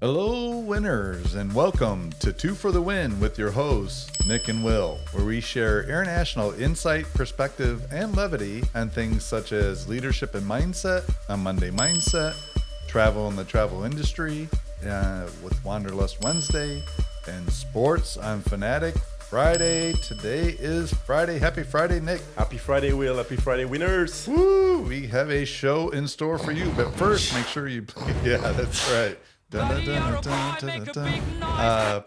Hello, winners, and welcome to Two for the Win with your hosts, Nick and Will, where we share international insight, perspective, and levity on things such as leadership and mindset on Monday Mindset, travel in the travel industry with Wanderlust Wednesday, and sports on Fanatic Friday. Today is Friday. Happy Friday, Nick. Happy Friday, Will. Happy Friday, winners. Woo! We have a show in store for you, but first, make sure you... Yeah, that's right.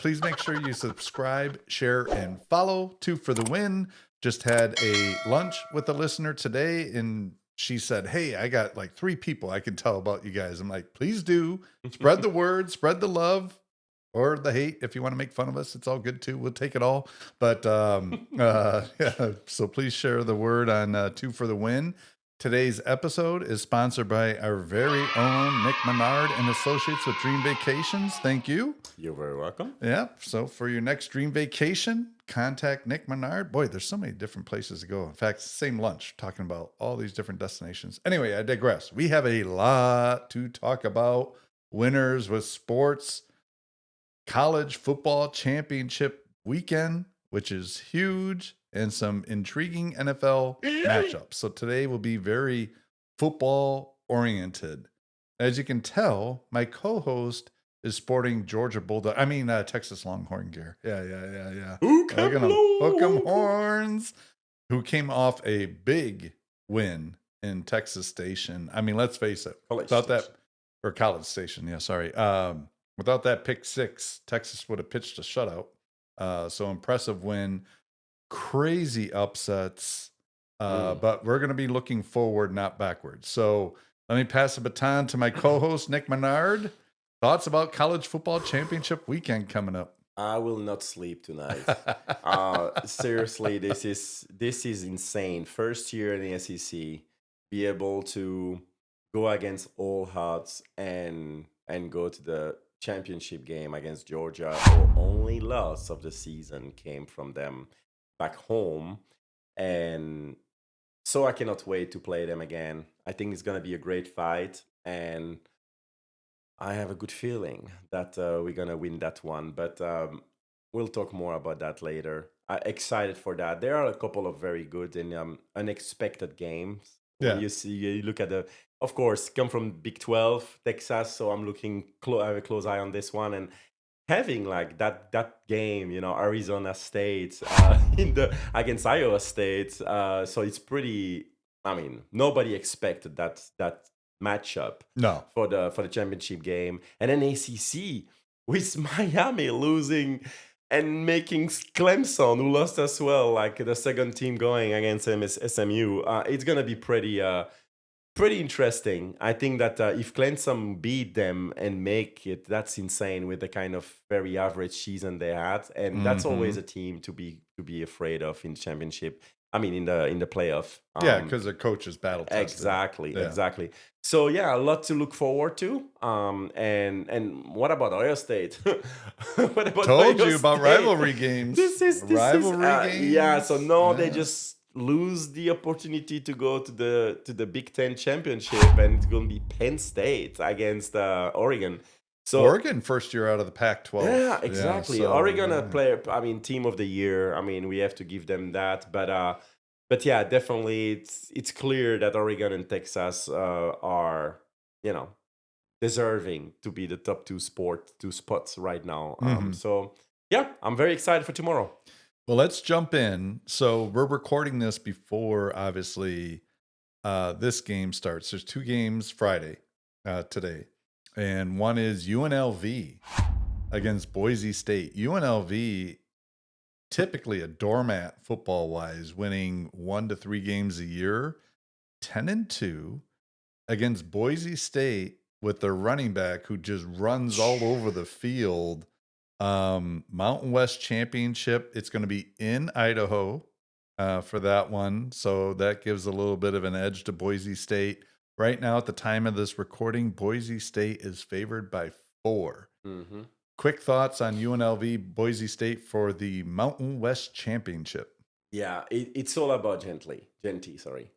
Please make sure you subscribe, share, and follow. Two for the Win. Just had a lunch with a listener today, and she said, hey, I got like 3 people I can tell about you guys. I'm like, please do. Spread the word, spread the love, or the hate. If you want to make fun of us, it's all good too. We'll take it all. But yeah, so please share the word on Two for the Win. Today's episode is sponsored by our very own Nick Menard and Associates with Dream Vacations. Thank you. You're very welcome. Yeah. So for your next dream vacation, contact Nick Menard. Boy, there's so many different places to go. In fact, same lunch, talking about all these different destinations. Anyway, I digress. We have a lot to talk about. Winners with sports, college football championship weekend, which is huge, and some intriguing NFL matchups. So today will be very football oriented. As you can tell, my co-host is sporting Texas Longhorn gear. Yeah. Hook 'em horns. Who came off a big win in Texas Station. I mean, let's face it. College Station. Yeah, sorry. Without that pick 6, Texas would have pitched a shutout. So impressive win. Crazy upsets, but we're going to be looking forward, not backwards. So let me pass the baton to my co-host, Nick Menard. Thoughts about college football championship weekend coming up? I will not sleep tonight. Seriously, this is insane. First year in the SEC, be able to go against all odds and go to the championship game against Georgia. Our only loss of the season came from them back home, and so I cannot wait to play them again. I think it's going to be a great fight, and I have a good feeling that we're going to win that one, but we'll talk more about that later. I'm excited for that. There are a couple of very good and unexpected games. Yeah. When you look at of course, come from Big 12, Texas, so I'm looking, I have a close eye on this one, and having like that game, Arizona State against Iowa State, so it's pretty. I mean, nobody expected that matchup. No, for the championship game, and then ACC with Miami losing and making Clemson, who lost as well, like the second team going against SMU. It's gonna be pretty interesting. I think that if Clemson beat them and make it, that's insane with the kind of very average season they had, and that's always a team to be afraid of in the championship. I mean, in the playoff. Yeah, because the coach is battle tested. Exactly. So yeah, a lot to look forward to. And what about Ohio State? What about Told Ohio you about State? rivalry games. This is rivalry games. Yeah. So no, they just lose the opportunity to go to the Big Ten championship, and it's going to be Penn State against Oregon. So Oregon first year out of the Pac-12. Yeah, exactly. Yeah, so, Oregon a player. I mean, team of the year. I mean, we have to give them that. But yeah, definitely, it's clear that Oregon and Texas are deserving to be the top two spots right now. So yeah, I'm very excited for tomorrow. Well, let's jump in. So we're recording this before, obviously, this game starts. There's 2 games Friday today. And one is UNLV against Boise State. UNLV, typically a doormat football-wise, winning 1 to 3 games a year, 10-2 against Boise State with their running back who just runs all over the field. Mountain West Championship. It's going to be in Idaho for that one. So that gives a little bit of an edge to Boise State. Right now, at the time of this recording, Boise State is favored by 4. Quick thoughts on UNLV, Boise State for the Mountain West Championship. Yeah, it's all about Genty. Sorry,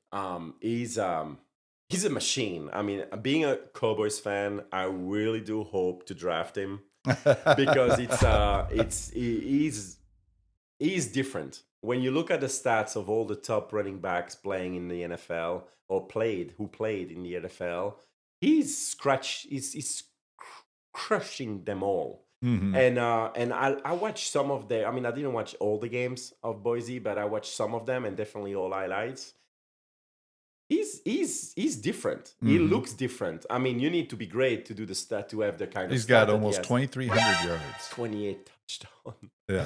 he's a machine. I mean, being a Cowboys fan, I really do hope to draft him because he's different. When you look at the stats of all the top running backs playing in the NFL or who played in the NFL, he's crushing them all. Hmm. And I watched some of I mean, I didn't watch all the games of Boise, but I watched some of them and definitely all highlights. He's different. He Hmm. looks different. I mean, you need to be great to do the stat to have the kind of He's got stat that he almost has. 2,300 yards. 28 touchdown. Yeah.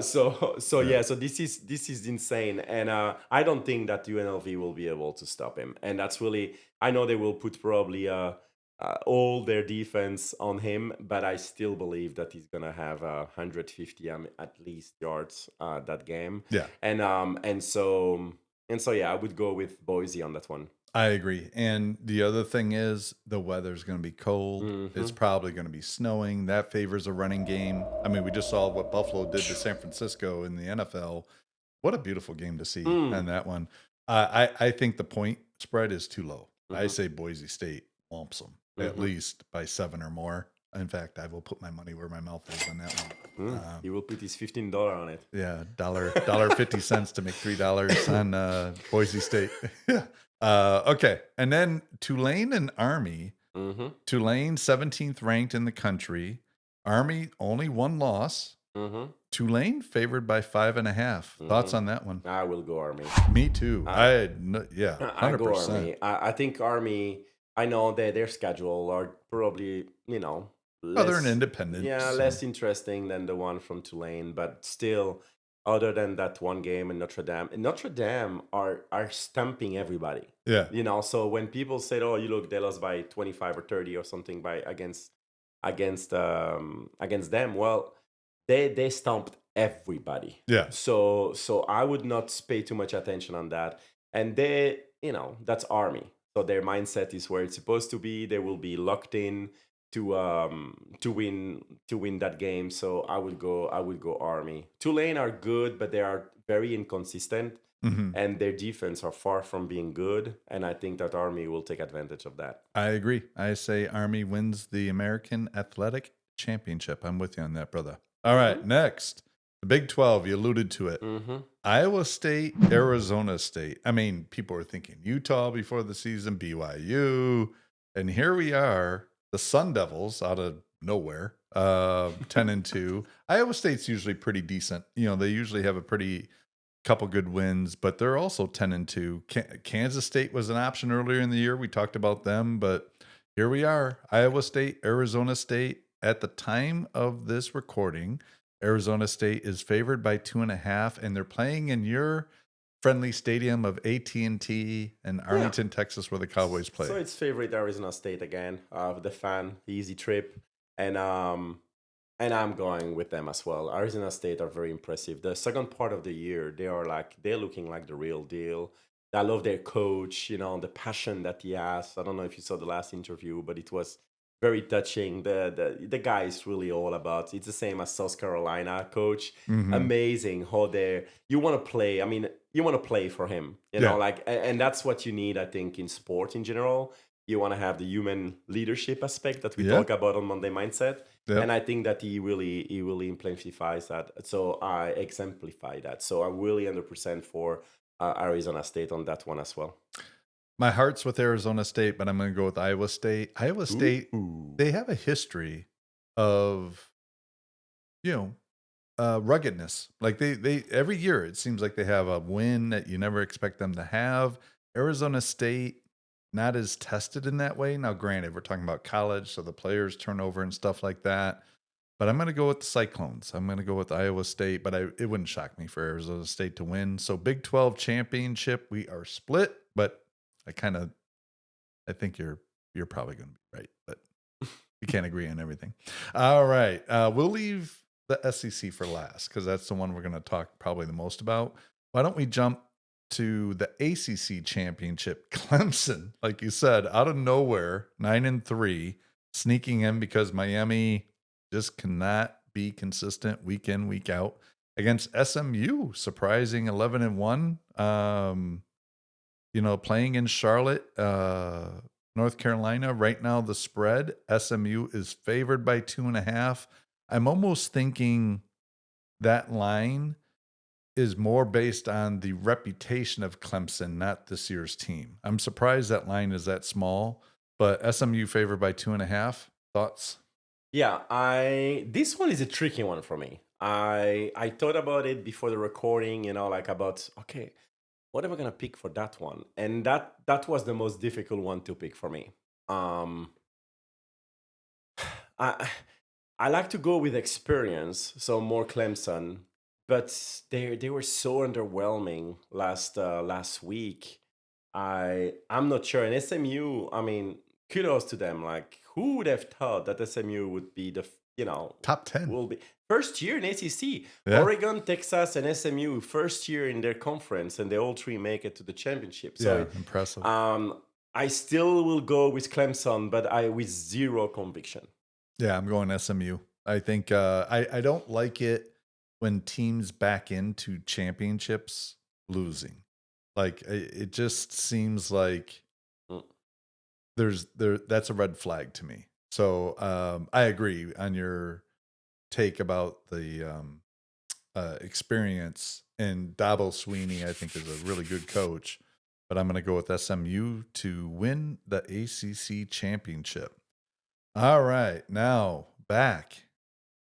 So Yeah. yeah, so this is insane, and I don't think that UNLV will be able to stop him, and that's really, I know they will put probably all their defense on him, but I still believe that he's gonna have 150 at least yards that game, Yeah. and so yeah, I would go with Boise on that one. I agree. And the other thing is the weather's going to be cold. It's Hmm. probably going to be snowing. That favors a running game. I mean, we just saw what Buffalo did to San Francisco in the NFL. What a beautiful game to see Mm. on that one. I think the point spread is too low. I Hmm. say Boise State whomps them at Hmm. least by 7 or more. In fact, I will put my money where my mouth is on that one. He will put his $15 on it. Yeah, dollar 50 cents to make $3 on Boise State. Yeah. Okay, and then Tulane and Army. Hmm. Tulane 17th ranked in the country. Army only one loss. Hmm. Tulane favored by 5.5. Thoughts Hmm. on that one? I will go Army. Me too. I Yeah, I go 100%. Army. I think Army. I know that their schedule are probably Oh, they're an less, independent, yeah, so less interesting than the one from Tulane, but still, other than that one game in Notre Dame, are stumping everybody. yeah, So when people said, "Oh, you look, they lost by 25 or 30 or something by against them," well, they stomped everybody. yeah, So I would not pay too much attention on that. And that's Army. So their mindset is where it's supposed to be. They will be locked in to win that game. So I would go Army. Tulane are good, but they are very inconsistent, hmm and their defense are far from being good. And I think that Army will take advantage of that. I agree. I say Army wins the American Athletic Championship. I'm with you on that, brother. All right, Mm-hmm. next, the Big 12. You alluded to it. Mm-hmm. Iowa State, Arizona State. I mean, people were thinking Utah before the season, BYU, and here we are, the Sun Devils out of nowhere, 10-2. Iowa State's usually pretty decent. They usually have a pretty couple good wins, but they're also 10-2. Kansas State was an option earlier in the year. We talked about them, but here we are, Iowa State, Arizona State. At the time of this recording, Arizona State is favored by 2.5, and they're playing in your friendly stadium of AT&T in Yeah. Arlington, Texas, where the Cowboys So play. it's favorite Arizona State again. The fan, the easy trip, and I'm going with them as well. Arizona State are very impressive. The second part of the year, they're looking like the real deal. I love their coach, the passion that he has. I don't know if you saw the last interview, but it was very touching. The guy is really all about. It's the same as South Carolina coach. Hmm. Amazing how you want to play. I mean, you want to play for him, Yeah. and that's what you need, I think, in sport in general. You want to have the human leadership aspect that we Yeah. talk about on Monday Mindset. Yep. And I think that he really exemplifies that. So I exemplify that. So I'm really 100% for Arizona State on that one as well. My heart's with Arizona State, but I'm going to go with Iowa State. Iowa State, Ooh. they have a history of, you know, ruggedness. Like they every year it seems like they have a win that you never expect them to have. Arizona State not as tested in that way. Now, granted, we're talking about college, so the players turnover and stuff like that. But I'm going to go with the Cyclones. I'm going to go with Iowa State, but it wouldn't shock me for Arizona State to win. So Big 12 championship, we are split, but I think you're probably going to be right, but we can't agree on everything. All right. We'll leave the SEC for last because that's the one we're going to talk probably the most about. Why don't we jump to the ACC championship? Clemson, like you said, out of nowhere, 9-3, sneaking in because Miami just cannot be consistent week in, week out against SMU, surprising 11-1. playing in Charlotte, North Carolina, right now the spread, SMU is favored by 2.5. I'm almost thinking that line is more based on the reputation of Clemson, not this year's team. I'm surprised that line is that small, but SMU favored by 2.5. Thoughts? Yeah, I this one is a tricky one for me. I thought about it before the recording, like about okay, what am I gonna pick for that one? And that was the most difficult one to pick for me. Um, I I like to go with experience, so more Clemson, but they were so underwhelming last week. I'm not sure. And SMU, I mean, kudos to them. Like, who would have thought that SMU would be Top 10. will be first year in ACC? Yeah. Oregon, Texas, and SMU first year in their conference, and they all three make it to the championship. Yeah. So, Impressive. I still will go with Clemson, but I with zero conviction. Yeah. I'm going SMU. I think I don't like it when teams back into championships losing. Like it just seems like Mm. that's a red flag to me. So I agree on your take about the experience. And Dabo Sweeney, I think, is a really good coach. But I'm going to go with SMU to win the ACC championship. All right, now back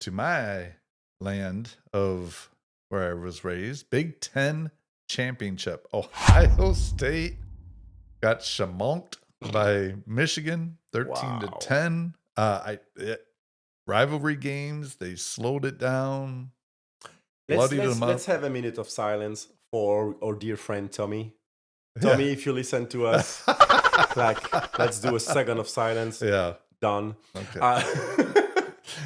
to my land of where I was raised. Big Ten championship. Ohio State got shamonked by Michigan, 13-10. Rivalry games. They slowed it down, bloodied them up. Let's have a minute of silence for our dear friend Tommy. Yeah. Tommy, if you listen to us, let's do a second of silence. Yeah. Done. Okay.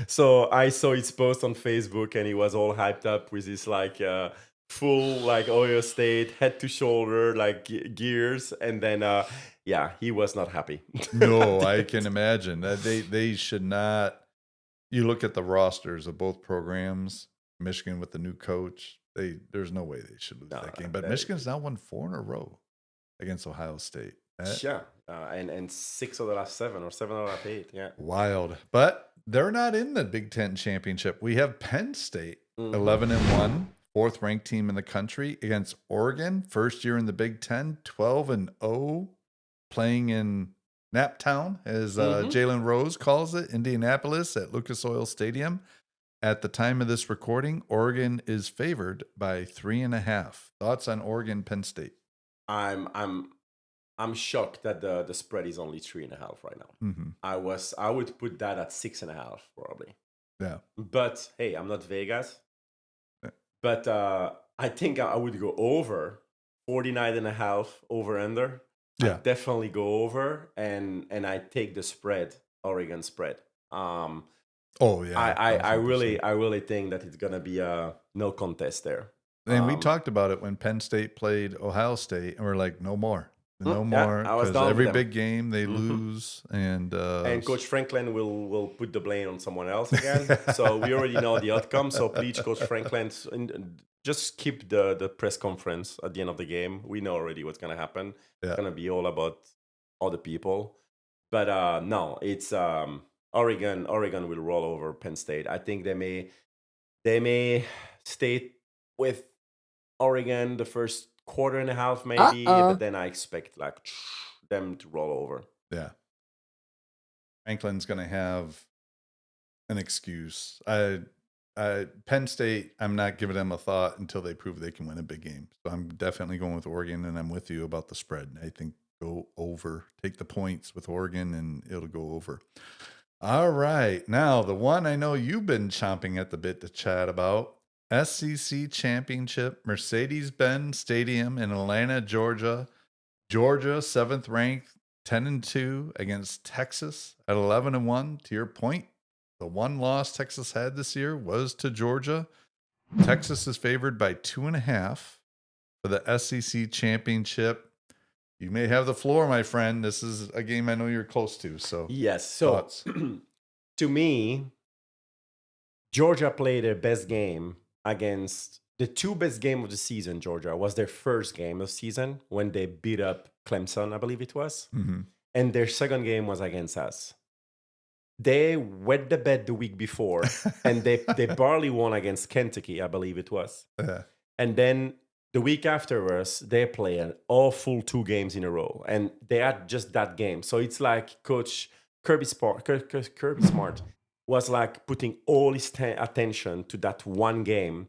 So I saw his post on Facebook, and he was all hyped up with his full Ohio State head to shoulder gears, and then he was not happy. No, I can imagine that they should not. You look at the rosters of both programs. Michigan with the new coach, there's no way they should lose that game. But Michigan's now won 4 in a row against Ohio State. And 6 of the last 7 or 7 of the last 8. Yeah, Wild. But they're not in the Big Ten championship. We have Penn State, 11-1, 4th ranked team in the country, against Oregon, first year in the Big Ten, 12-0, playing in Naptown, as Jalen Rose calls it, Indianapolis at Lucas Oil Stadium. At the time of this recording, Oregon is favored by 3.5. Thoughts on Oregon, Penn State? I'm shocked that the spread is only 3.5 right now. Mm-hmm. I would put that at 6.5 probably. Yeah. But hey, I'm not Vegas. Yeah. But I think I would go over 49.5 over under. Yeah. I'd definitely go over and I take the spread, Oregon spread. Oh yeah. I really think that it's gonna be no contest there. And we talked about it when Penn State played Ohio State, and we're like, no more. No more, because every big game they lose, and Coach Franklin will put the blame on someone else again. So we already know the outcome. So please, Coach Franklin, just keep the press conference at the end of the game. We know already what's gonna happen. Yeah. It's gonna be all about other people. But no, it's Oregon. Oregon will roll over Penn State. I think they may stay with Oregon the first quarter and a half maybe, but then I expect them to roll over. Yeah. Franklin's going to have an excuse. Penn State, I'm not giving them a thought until they prove they can win a big game. So I'm definitely going with Oregon, and I'm with you about the spread. I think go over. Take the points with Oregon, and it'll go over. All right. Now, the one I know you've been chomping at the bit to chat about, SEC Championship, Mercedes-Benz Stadium in Atlanta, Georgia. Georgia, 7th ranked, 10-2 against Texas at 11-1. To your point, the one loss Texas had this year was to Georgia. Texas is favored by 2.5 for the SEC Championship. You may have the floor, my friend. This is a game I know you're close to. So yes. So to me, Georgia played their best game against the two best game of the season, Georgia, was their first game of the season when they beat up Clemson, I believe it was. Mm-hmm. And their second game was against us. They wet the bed the week before, and they barely won against Kentucky, I believe it was. Yeah. And then the week afterwards, they play an awful 2 games in a row, and they had just that game. So it's like Coach Kirby Smart was like putting all his attention to that one game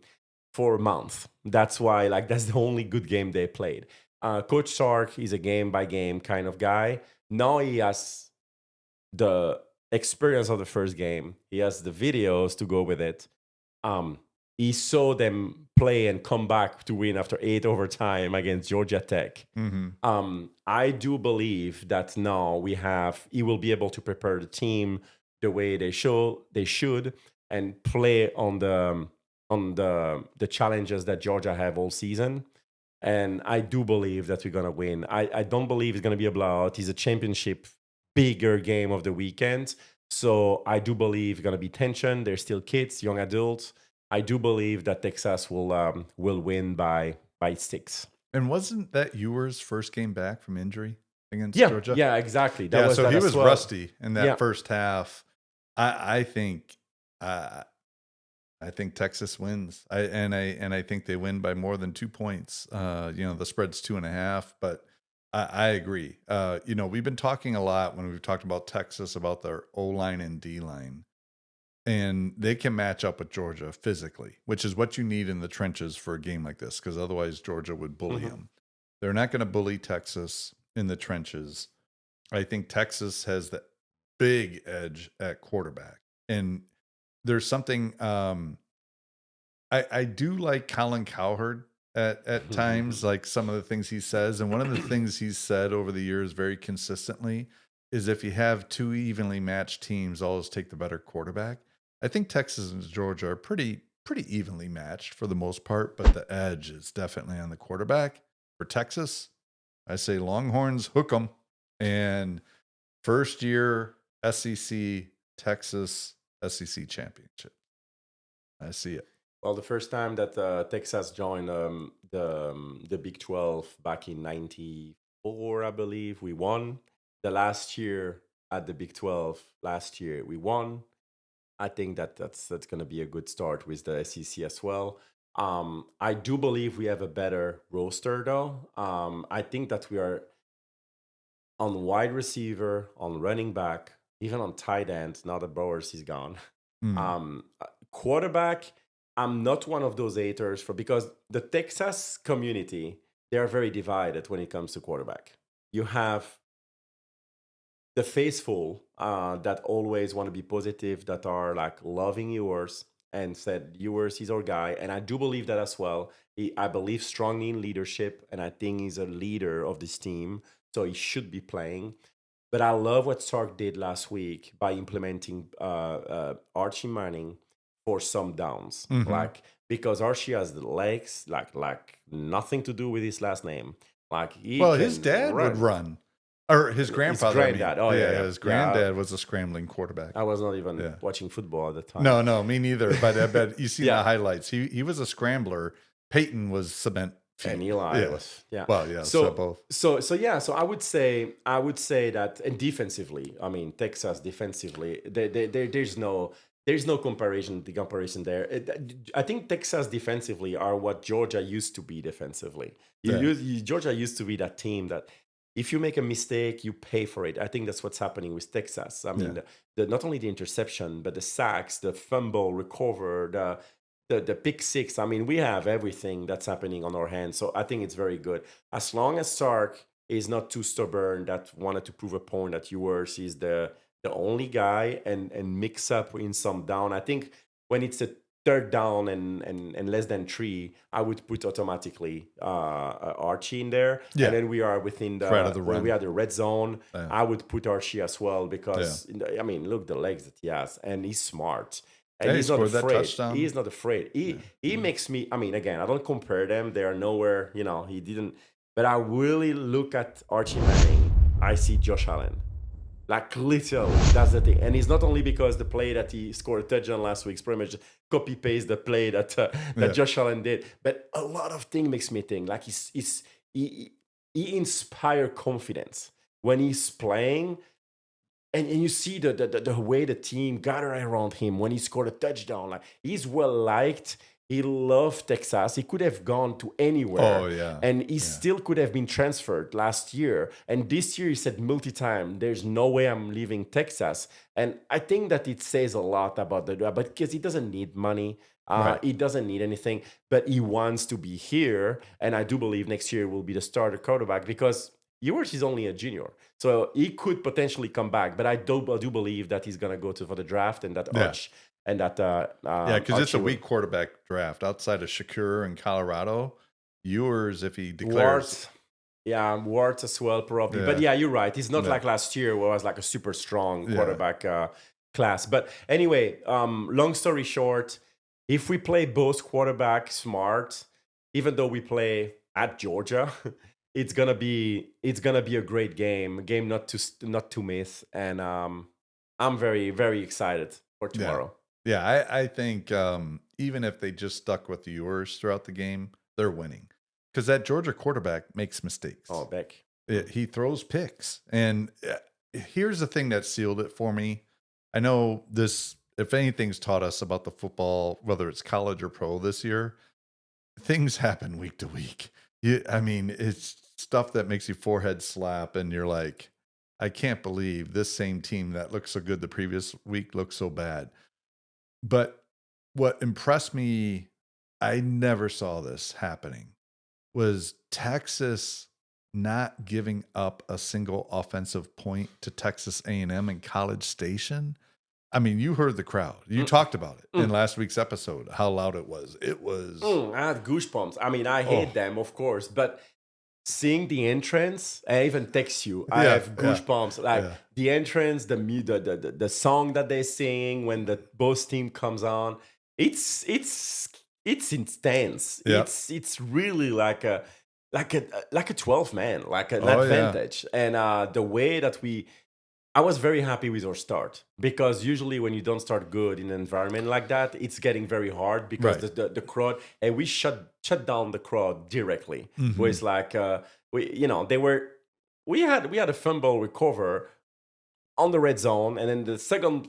for a month. That's why, like, that's the only good game they played. Coach Sark is a game by game kind of guy. Now he has the experience of the first game. He has the videos to go with it. He saw them play and come back to win after 8 overtime against Georgia Tech. Mm-hmm. I do believe that now he will be able to prepare the team the way they should, and play on the challenges that Georgia have all season. And I do believe that we're gonna win. I don't believe it's gonna be a blowout. It's a championship bigger game of the weekend. So I do believe it's gonna be tension. They're still kids, young adults. I do believe that Texas will win by 6. And wasn't that Ewer's first game back from injury against Yeah, Georgia? yeah, exactly. So he was rusty in that Yeah. first half. I think Texas wins. I think they win by more than 2 points. The spread's 2.5, but I agree. We've been talking a lot when we've talked about Texas about their O-line and D-line. And they can match up with Georgia physically, which is what you need in the trenches for a game like this, because otherwise Georgia would bully them. They're not going to bully Texas in the trenches. I think Texas has the big edge at quarterback. And there's something I do like Colin Cowherd at times, like some of the things he says. And one of the things he's said over the years very consistently is if you have 2 evenly matched teams, always take the better quarterback. I think Texas and Georgia are pretty evenly matched for the most part, but the edge is definitely on the quarterback. For Texas, I say Longhorns, hook 'em. And first year SEC, Texas SEC championship. I see it. Well, the first time that Texas joined the Big 12 back in '94, I believe, we won. The last year at the Big 12, we won. I think that's going to be a good start with the SEC as well. I do believe we have a better roster, though. I think that we are on wide receiver, on running back, even on tight end. Now that Bowers is gone. Quarterback, I'm not one of those haters because the Texas community, they are very divided when it comes to quarterback. You have the faithful that always want to be positive, that are like loving Ewers and said Ewers is our guy. And I do believe that as well. I believe strongly in leadership, and I think he's a leader of this team. So he should be playing. But I love what Sark did last week by implementing Archie Manning for some downs. Because Archie has the legs, like nothing to do with his last name. His dad would run. Or his grandfather. His granddad. His granddad was a scrambling quarterback. I was not even watching football at the time. No, me neither. But I bet you see the highlights. He was a scrambler. Peyton was cement feet. And Eli was. Well, yeah. So both. So I would say that, and defensively, I mean, Texas defensively, there's no comparison there. I think Texas defensively are what Georgia used to be defensively. Georgia used to be that team that if you make a mistake, you pay for it. I think that's what's happening with Texas. I mean, not only the interception, but the sacks, the fumble recover, the pick six. I mean, we have everything that's happening on our hands. So I think it's very good. As long as Sark is not too stubborn that wanted to prove a point that Ewers is the only guy and mix up in some down. I think when it's a third down and less than 3, I would put automatically Archie in there. Yeah. And then we are within when we are the red zone, I would put Archie as well because, I mean, look, the legs that he has, and he's smart. And he's not afraid. He is not afraid. He makes me, I mean, again, I don't compare them. They are nowhere, he didn't. But I really look at Archie Manning. I see Josh Allen. Like literally, that's the thing. And it's not only because the play that he scored a touchdown last week is pretty much copy paste the play that Yeah. Josh Allen did, but a lot of things makes me think like he he inspire confidence when he's playing, and you see the way the team gather around him when he scored a touchdown. Like he's well liked. He loved Texas. He could have gone to Oh anywhere, yeah. and he Yeah. still could have been transferred last year. And this year, he said multi-time, "There's no way I'm leaving Texas." And I think that it says a lot about but because he doesn't need money, Right. he doesn't need anything, but he wants to be here. And I do believe next year will be the starter quarterback because Ewers is only a junior. So he could potentially come back, but I do believe that he's gonna go for the draft and that Yeah. Arch and that Yeah, because it's a Archie weak quarterback draft outside of Shakur in Colorado. Yours, if he declares, Wart as well probably. But yeah, yeah, you're right. It's not yeah, like last year where it was like a super strong yeah, quarterback class. But anyway, long story short, if we play both quarterback smart, even though we play at Georgia, it's gonna be a great game not to miss. And I'm very very excited for yeah, tomorrow. yeah. I think even if they just stuck with yours throughout the game, they're winning because that Georgia quarterback makes mistakes. Oh, Beck. He throws picks, and here's the thing that sealed it for me. I know this. If anything's taught us about the football, whether it's college or pro this year, things happen week to week. I mean, it's stuff that makes you forehead slap, and you're like, I can't believe this same team that looked so good the previous week looks so bad. But what impressed me, I never saw this happening, was Texas not giving up a single offensive point to Texas A&M in College Station. I mean, you heard the crowd. You Mm, talked about it in mm. last week's episode, how loud it was. It was, I had goosebumps. I mean, I hate oh, them, of course, but seeing the entrance, I even text you. I yeah, have yeah, goosebumps. Like yeah, the entrance, the song that they sing when the both team comes on. It's intense. yeah. It's really like a 12 man, like an Oh, yeah. advantage. And the way that I was very happy with our start because usually when you don't start good in an environment like that, it's getting very hard because Right. the crowd, and we shut down the crowd directly. Where Hmm. it's like we had a fumble recover on the red zone, and then the second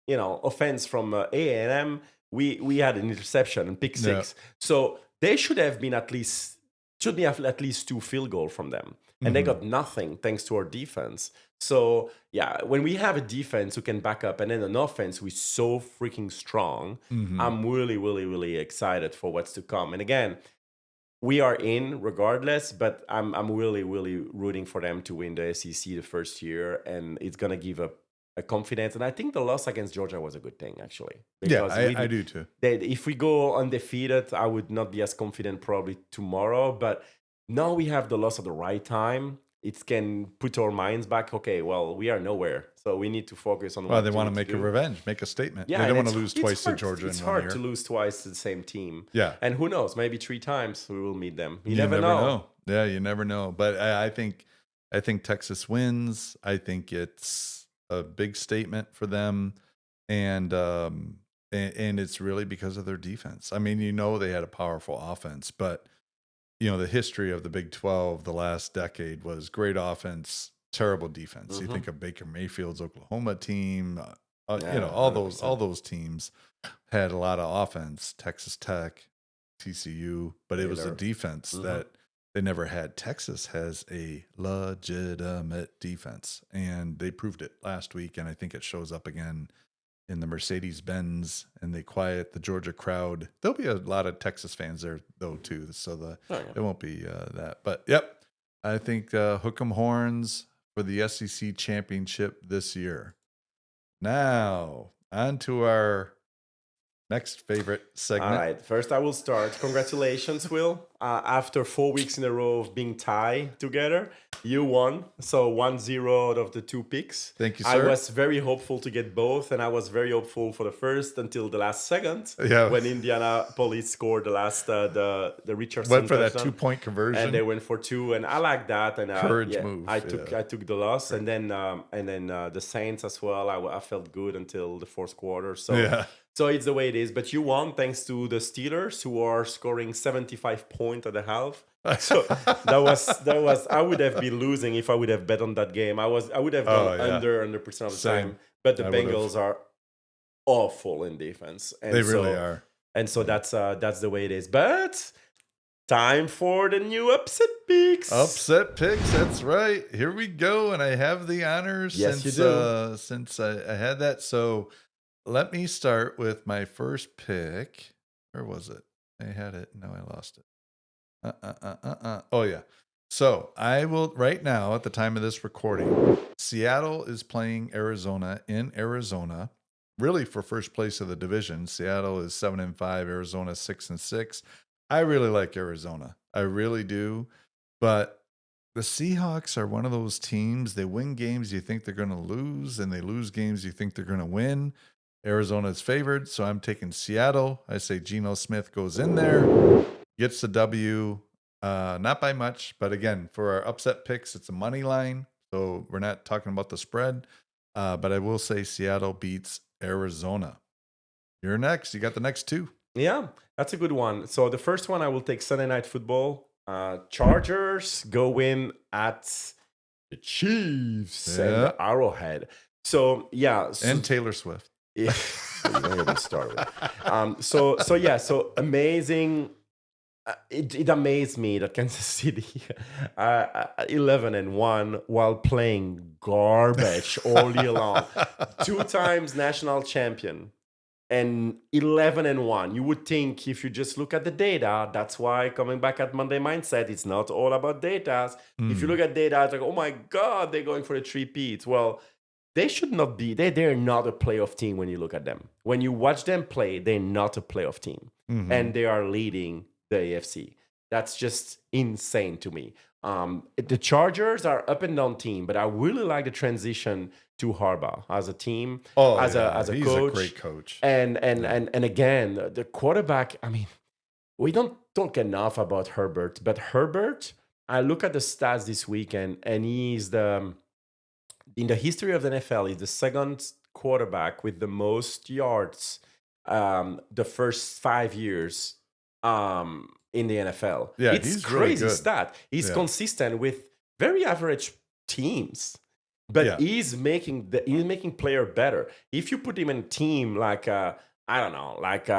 offense from A&M, we had an interception and pick Yeah. six. So they should be at least two field goal from them, and they Hmm. got nothing thanks to our defense. So yeah, when we have a defense who can back up and then an offense who is so freaking strong, Hmm. I'm really really really excited for what's to come. And again, we are in regardless, but I'm really really rooting for them to win the SEC the first year, and it's gonna give a confidence. And I think the loss against Georgia was a good thing actually Yeah, because I do too. if we go undefeated, I would not be as confident probably tomorrow. But now we have the loss at the right time. It can put our minds back. Okay, well we are nowhere, so we need to focus on Well, they what we want to need to make a do. revenge, make a statement. Yeah, They and don't want to lose twice to hard. Georgia It's in 1 hard to year. lose twice to the same team. Yeah. And who knows? Maybe three times we will meet them. You You never never know. know. Yeah, you never know. But I think Texas wins. I think it's a big statement for them, and and it's really because of their defense. I mean, they had a powerful offense, but the history of the Big 12 the last decade was great offense, terrible defense. You Hmm. think of Baker Mayfield's Oklahoma team, Yeah, all those 100%. teams had a lot of offense. Texas Tech, TCU, but it was the Baylor. defense Hmm. that they never had. Texas has a legitimate defense, and they proved it last week, and I think it shows up again in the Mercedes-Benz, and they quiet the Georgia crowd. There'll be a lot of Texas fans there, though, too, so Oh, yeah. it won't be that. But, yep, I think hook 'em horns for the SEC championship this year. Now, on to our next favorite All segment. right. First, I will start. Congratulations, Will. after 4 weeks in a row of being tied together. You won. So 1-0 out of the 2 picks. Thank you, I sir. was very hopeful to get both, and I was very hopeful for the first until the last second Yeah. when Indianapolis scored the last the Richardson Went for that touchdown. 2-point conversion. And they went for 2, and I like that. And Courage move. I took the loss, and then the Saints as well. I felt good until the fourth quarter. So it's the way it is. But you won thanks to the Steelers, who are scoring 75 points at the half. So that was I would have been losing if I would have bet on that game. I would have gone under 100% of the time. But the Bengals are awful in defense, and they really are. And so that's the way it is. But time for the new upset picks. Upset picks, that's right. Here we go. And I have the honors since I had that. So let me start with my first pick. Where was it? I had it. No, I lost it. Oh, yeah. So I will, right now, at the time of this recording, Seattle is playing Arizona in Arizona, really for first place of the division. Seattle is 7-5, Arizona 6-6. I really like Arizona. I really do. But the Seahawks are one of those teams. They win games you think they're going to lose, and they lose games you think they're going to win. Arizona is favored, so I'm taking Seattle. I say Geno Smith goes in there, gets the W, not by much, but again, for our upset picks, it's a money line, so we're not talking about the spread. But I will say Seattle beats Arizona. You're next. You got the next two. Yeah, that's a good one. So the first one, I will take Sunday Night Football. Chargers go win at the Chiefs and the Arrowhead. So yeah, and Taylor Swift. Yeah, you don't get me started. So amazing. It amazed me that Kansas City 11-1 while playing garbage all year long. 2 times national champion and 11-1. You would think if you just look at the data, that's why coming back at Monday Mindset, it's not all about data. If you look at data, it's like, oh my God, they're going for the 3-peat. Well, they should not be. They're not a playoff team when you look at them. When you watch them play, they're not a playoff team. And they are leading the AFC. That's just insane to me. The Chargers are up and down team, but I really like the transition to Harbaugh as a team, as a coach. He's a great coach. And again, the quarterback, I mean, we don't talk enough about Herbert, but Herbert, I look at the stats this weekend, and he's in the history of the NFL, he's the second quarterback with the most yards the first 5 years in the NFL. Yeah, it's he's crazy really good. stat. He's consistent with very average teams, but he's making player better. If you put him in a team like I don't know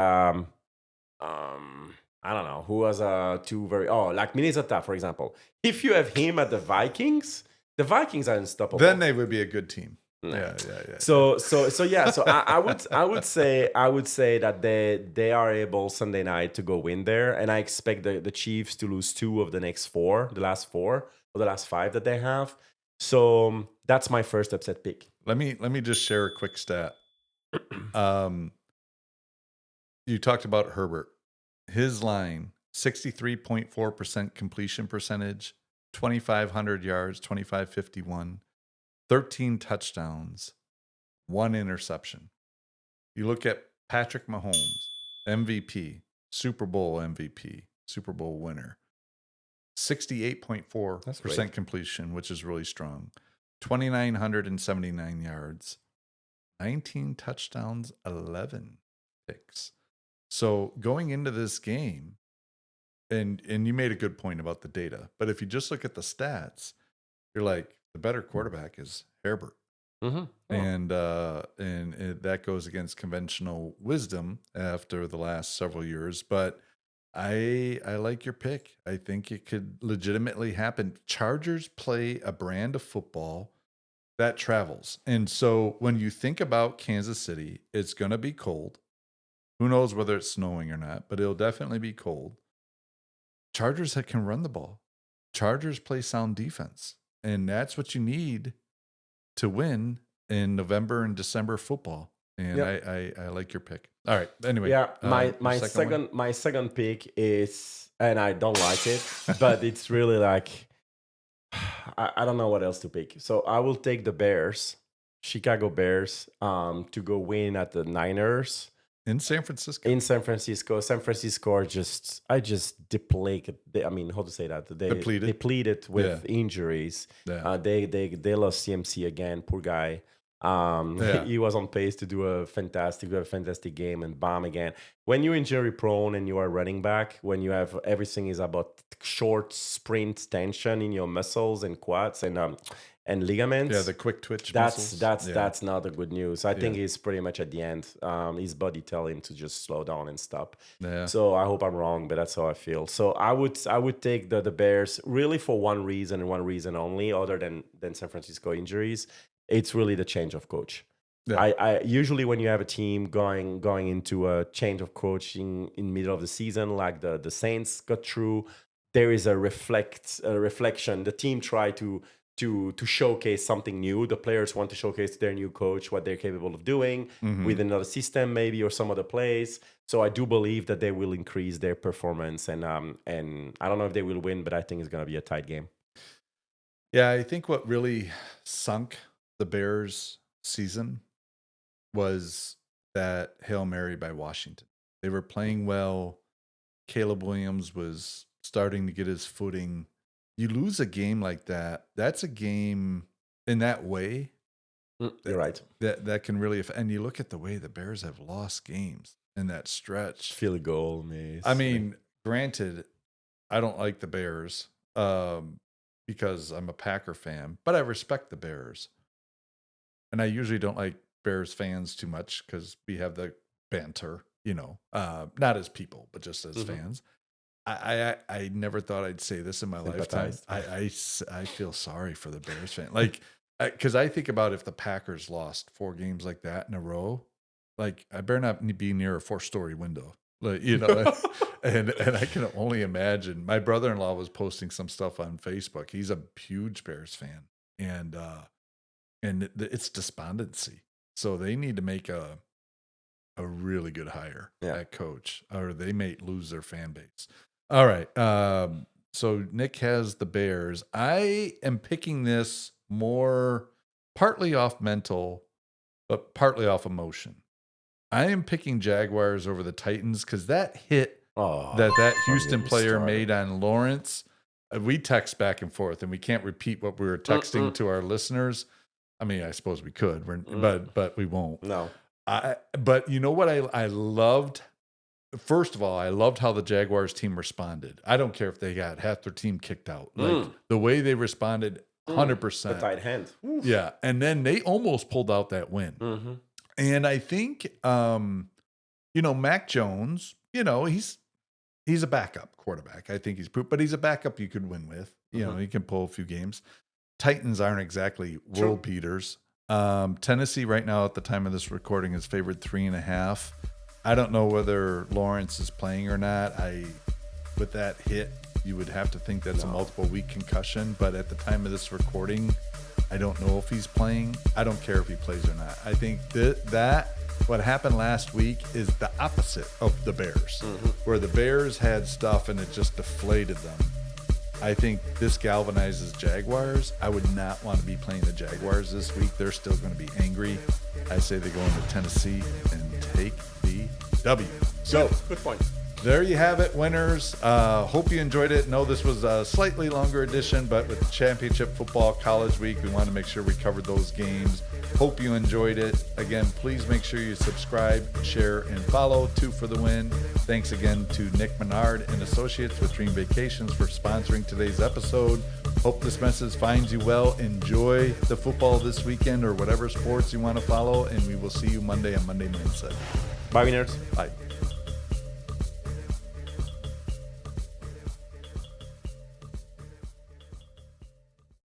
who has like Minnesota, for example. If you have him at the Vikings are unstoppable. Then they would be a good team. No. Yeah. So I would say that they are able Sunday night to go win there, and I expect the Chiefs to lose 2 of the last 4 or the last 5 that they have. So that's my first upset pick. Let me just share a quick stat. You talked about Herbert. His line, 63.4% completion percentage, 2,500 yards, 2,551, 13 touchdowns, 1 interception. You look at Patrick Mahomes, MVP, Super Bowl MVP, Super Bowl winner, 68.4% completion, which is really strong, 2,979 yards, 19 touchdowns, 11 picks. So going into this game, and you made a good point about the data, but if you just look at the stats, you're like, the better quarterback is Herbert. And that goes against conventional wisdom after the last several years. But I like your pick. I think it could legitimately happen. Chargers play a brand of football that travels. And so when you think about Kansas City, it's going to be cold. Who knows whether it's snowing or not, but it'll definitely be cold. Chargers that can run the ball. Chargers play sound defense. And that's what you need to win in November and December football. And I like your pick. All right. Anyway. Yeah, my your second one? my second pick is, and I don't like it, but it's really like I don't know what else to pick. So I will take the Bears, Chicago Bears, to go win at the Niners In San Francisco. in San Francisco. San Francisco are just depleted. I mean, how to say that? They depleted with injuries. Yeah. They lost CMC again. Poor guy. He was on pace to do a fantastic game, and bomb again. When you're injury prone and you are running back, when you have everything is about short sprint tension in your muscles and quads and ligaments. Yeah, the quick twitch That's muscles. that's not a good news. I think he's pretty much at the end. His body tell him to just slow down and stop. Yeah. So I hope I'm wrong, but that's how I feel. So I would take the Bears really for one reason and one reason only, other than San Francisco injuries. It's really the change of coach. Yeah. I usually when you have a team going into a change of coaching in middle of the season, like the Saints got through, there is a reflection. The team try to showcase something new. The players want to showcase to their new coach what they're capable of doing with another system, maybe, or some other plays. So I do believe that they will increase their performance, and I don't know if they will win, but I think it's going to be a tight game. Yeah, I think what really sunk the Bears' season was that Hail Mary by Washington. They were playing well. Caleb Williams was starting to get his footing. You lose a game like that, that's a game in that way. You're right. That can really, and you look at the way the Bears have lost games in that stretch. Field goal, miss. I mean, granted, I don't like the Bears because I'm a Packer fan, but I respect the Bears. And I usually don't like Bears fans too much because we have the banter, not as people, but just as fans. I never thought I'd say this in my lifetime. I feel sorry for the Bears fan. Like, because I think about if the Packers lost 4 games like that in a row, like I better not be near a 4-story window. Like, and I can only imagine. My brother-in-law was posting some stuff on Facebook. He's a huge Bears fan. And it's despondency. So they need to make a really good hire at coach, or they may lose their fan base. All right. So Nick has the Bears. I am picking this more partly off mental, but partly off emotion. I am picking Jaguars over the Titans because that hit that Houston player made on Lawrence, we text back and forth, and we can't repeat what we were texting to our listeners. I mean, I suppose we could, but we won't. No. But you know what I loved? First of all, I loved how the Jaguars team responded. I don't care if they got half their team kicked out. Like the way they responded, 100%. The tight hand. Oof. Yeah. And then they almost pulled out that win. And I think, Mac Jones, he's a backup quarterback. I think he's proof, but he's a backup you could win with. He can pull a few games. Titans aren't exactly world beaters. Tennessee right now at the time of this recording is favored 3.5. I don't know whether Lawrence is playing or not. With that hit, you would have to think that's a multiple week concussion. But at the time of this recording, I don't know if he's playing. I don't care if he plays or not. I think that what happened last week is the opposite of the Bears, where the Bears had stuff and it just deflated them. I think this galvanizes Jaguars. I would not want to be playing the Jaguars this week. They're still going to be angry. I say they go into Tennessee and take the W. So, good point. There you have it, winners. Hope you enjoyed it. No, this was a slightly longer edition, but with Championship Football College Week, we want to make sure we covered those games. Hope you enjoyed it. Again, please make sure you subscribe, share, and follow. 2 for the Win. Thanks again to Nick Menard and Associates with Dream Vacations for sponsoring today's episode. Hope this message finds you well. Enjoy the football this weekend or whatever sports you want to follow, and we will see you Monday on Monday Mindset. Bye, winners. Bye.